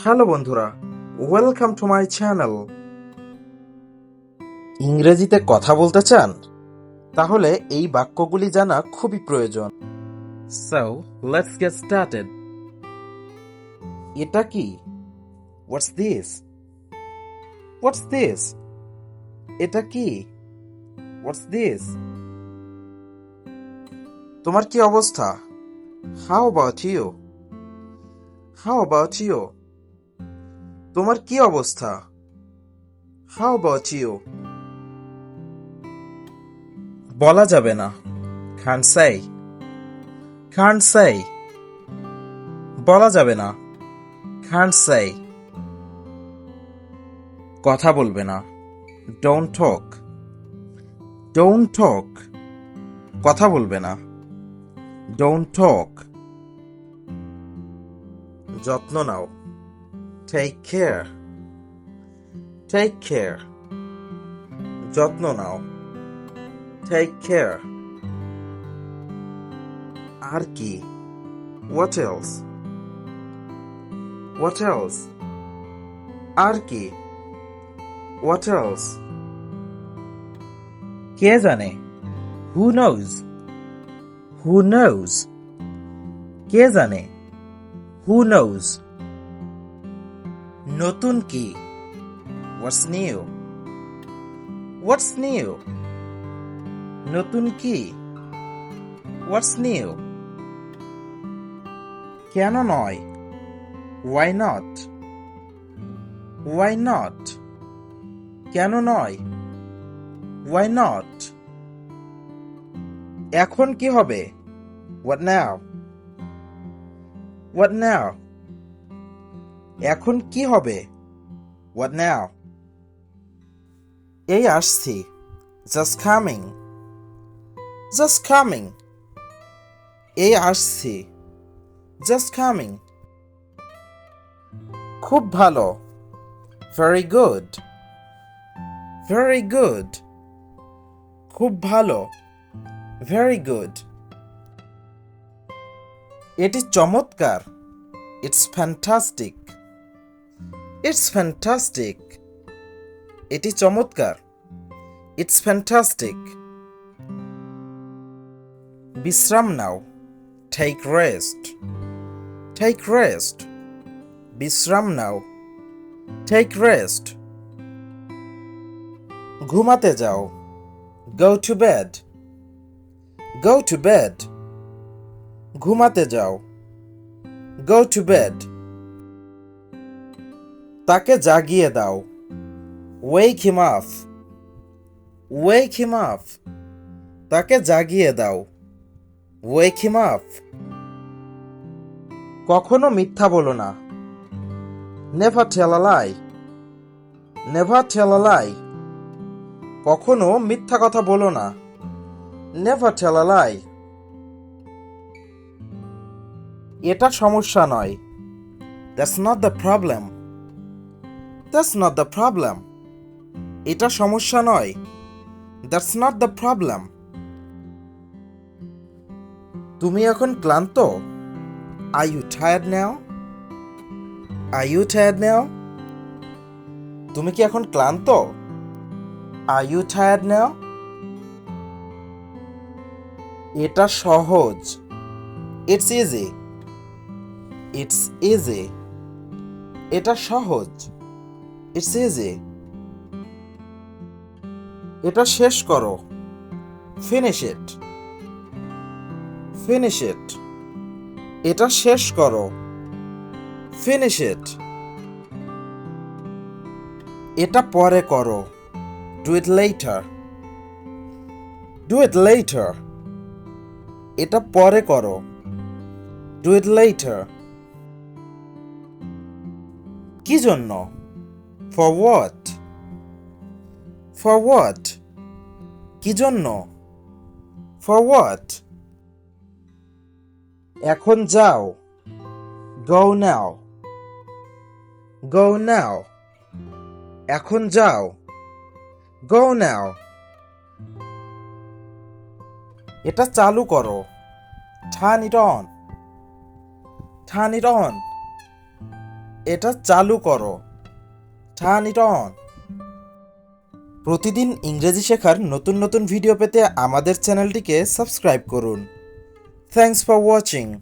Hello বন্ধুরা, welcome to my channel. ইংরেজিতে কথা বলতে চান? তাহলে এই বাক্যগুলি জানা খুবই প্রয়োজন। So let's get started. এটা কি? What's this? What's this? এটা কি? What's this? তোমার কি অবস্থা? How about you? How about you? তোমার কি অবস্থা? How about you? বলা যাবে না। can't say. can't say. বলা যাবে না। can't say. কথা বলবে না। don't talk. don't talk. কথা বলবে না। don't talk. যত্ন নাও। take care. take care. যত্ন নাও। take care. আর কি? what else? what else? আর কি? what else? কে জানে? who knows? who knows? কে জানে? who knows? নতুন কি? what's new? what's new? নতুন কি? what's new? কেন নয়? why not? why not? কেন নয়? why not? এখন কি হবে? what now? what now? এখন কি হবে? what now? এই আসছি। just coming. just coming. এই আসছি। just coming. খুব ভালো। very good. very good. খুব ভালো। very good. এটি চমৎকার। it's fantastic. it's fantastic. এটি চমৎকার। it's fantastic. বিশ্রাম নাও। take rest. take rest. বিশ্রাম নাও। take rest. ঘুমাতে যাও। go to bed. go to bed. ঘুমাতে যাও। go to bed. তাকে জাগিয়ে দাও। wake him up. wake him up. তাকে জাগিয়ে দাও। wake him up. কখনো মিথ্যা বলো না। never tell a lie. never tell a lie. কখনো মিথ্যা কথা বলো না। never tell a lie. এটা সমস্যা নয়। that's not the problem. that's not the problem. এটা সমস্যা নয়। that's not the problem. তুমি এখন ক্লান্ত? are you tired now? are you tired now? তুমি কি এখন ক্লান্ত? are you tired now? এটা সহজ। it's easy. it's easy. এটা সহজ। it's easy. এটা শেষ করো। finish it. finish it. এটা শেষ করো। finish it. এটা পরে করো। do it later. do it later. এটা পরে করো। do it later. কি জন্য? for what? for what? কি জন্য? for what? এখন যাও। go now. go now. এখন যাও। go now. এটা চালু করো। turn it on. turn it on. এটা চালু করো। Turn it on. প্রতিদিন ইংরেজি শেখার নতুন নতুন ভিডিও পেতে আমাদের চ্যানেলটিকে সাবস্ক্রাইব করুন। Thanks for watching.